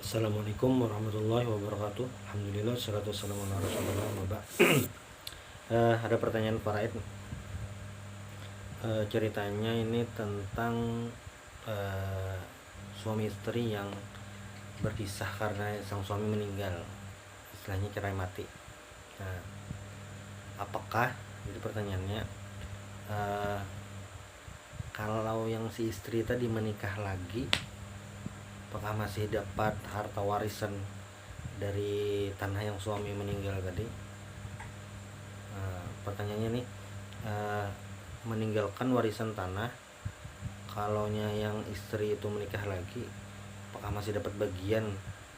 Assalamualaikum warahmatullahi wabarakatuh. Alhamdulillah, salatu wassalamu ala rasulillah wa ba'd. Ada pertanyaan Faraid. Ceritanya ini tentang suami istri yang berpisah karena sang suami meninggal, istilahnya cerai mati. Nah, apakah, jadi pertanyaannya, kalau yang si istri tadi menikah lagi, apakah masih dapat harta warisan dari tanah yang suami meninggal tadi? Pertanyaannya nih, meninggalkan warisan tanah, kalaunya yang istri itu menikah lagi, apakah masih dapat bagian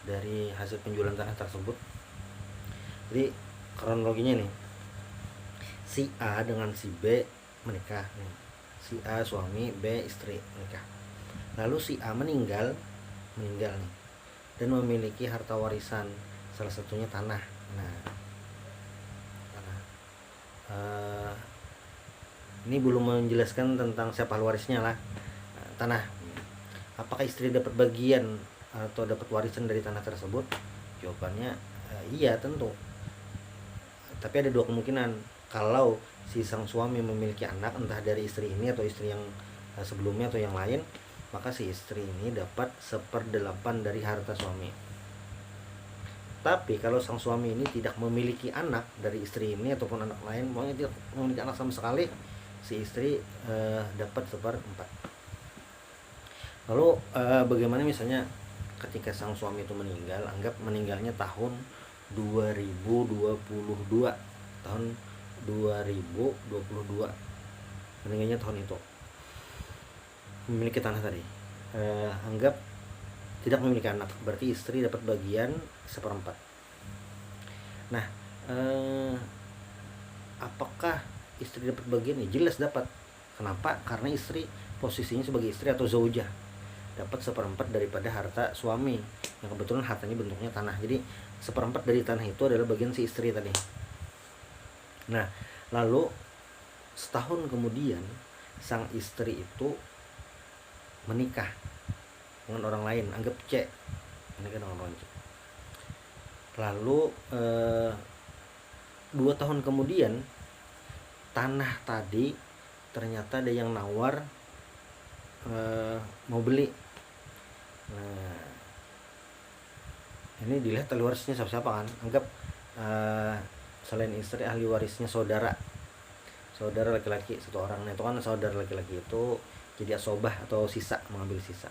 dari hasil penjualan tanah tersebut? Jadi kronologinya nih, si A dengan si B menikah nih. Si A suami, B istri menikah. Lalu si A meninggal nih dan memiliki harta warisan, salah satunya tanah. Ini belum menjelaskan tentang siapa warisnya lah. Tanah, apakah istri dapat bagian atau dapat warisan dari tanah tersebut? Jawabannya iya, tentu. Tapi ada dua kemungkinan. Kalau si sang suami memiliki anak, entah dari istri ini atau istri yang sebelumnya atau yang lain, maka si istri ini dapat 1/8 dari harta suami. Tapi kalau sang suami ini tidak memiliki anak dari istri ini ataupun anak lain, maunya tidak memiliki anak sama sekali, si istri dapat 1/4. Lalu bagaimana misalnya ketika sang suami itu meninggal, anggap meninggalnya tahun 2022, meninggalnya tahun itu, memiliki tanah tadi, anggap tidak memiliki anak, berarti istri dapat bagian 1/4. Nah, apakah istri dapat bagian? Ya jelas dapat. Kenapa? Karena istri posisinya sebagai istri atau zaujah, dapat 1/4 daripada harta suami yang kebetulan hartanya bentuknya tanah. Jadi 1/4 dari tanah itu adalah bagian si istri tadi. Nah, lalu setahun kemudian sang istri itu menikah dengan orang lain, anggap C, menikah dengan orang C. Lalu 2 tahun kemudian tanah tadi ternyata ada yang nawar mau beli. Nah, ini dilihat ahli warisnya siapa kan? Anggap selain istri, ahli warisnya saudara laki-laki satu orang. Nah, itu kan saudara laki-laki itu jadi asobah atau sisa, mengambil sisa.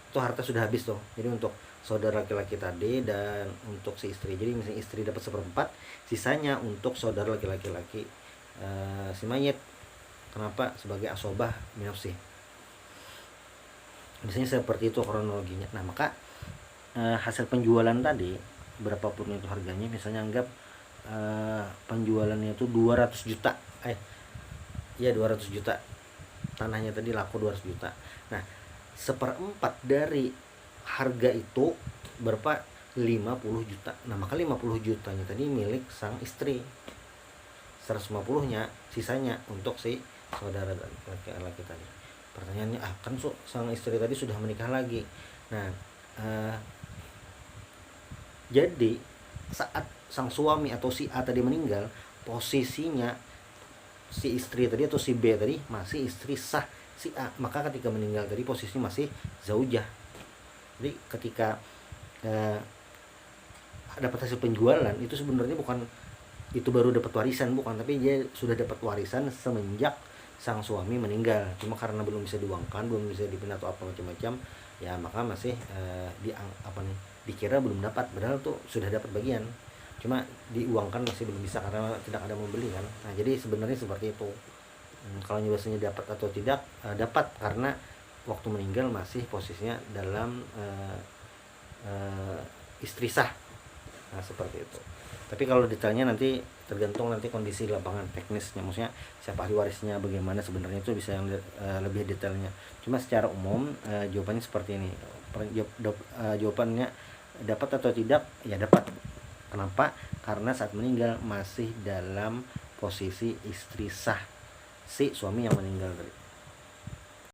Itu harta sudah habis tuh. Jadi untuk saudara laki-laki tadi dan untuk si istri. Jadi misalnya istri dapat 1/4, sisanya untuk saudara laki-laki si mayit. Kenapa? Sebagai asobah minafsi. Biasanya seperti itu kronologinya. Nah, maka hasil penjualan tadi, berapapun itu harganya, misalnya anggap penjualannya itu 200 juta. 200 juta. Tanahnya tadi laku 200 juta. Nah, 1/4 dari harga itu berapa? 50 juta. Nah, maka 50 jutanya tadi milik sang istri. 150-nya sisanya untuk si saudara laki-laki tadi. Pertanyaannya, kan sang istri tadi sudah menikah lagi. Nah, jadi saat sang suami atau si A tadi meninggal, posisinya si istri tadi atau si B tadi masih istri sah si A. Maka ketika meninggal tadi posisinya masih zaujah. Jadi ketika dapat hasil penjualan itu sebenarnya bukan itu baru dapat warisan, bukan, tapi dia sudah dapat warisan semenjak sang suami meninggal. Cuma karena belum bisa diuangkan, belum bisa dipindah atau apa macam-macam, ya maka masih dikira belum dapat, padahal tuh sudah dapat bagian, cuma diuangkan masih belum bisa karena tidak ada membeli kan. Nah, jadi sebenarnya seperti itu. Kalau nyebasnya dapat atau tidak, dapat karena waktu meninggal masih posisinya dalam istri sah. Nah, seperti itu. Tapi kalau detailnya nanti tergantung nanti kondisi lapangan teknisnya, maksudnya siapa ahli warisnya, bagaimana sebenarnya itu bisa yang lebih detailnya. Cuma secara umum jawabannya seperti ini. Jawabannya dapat atau tidak? Ya dapat. Kenapa? Karena saat meninggal masih dalam posisi istri sah si suami yang meninggal tadi.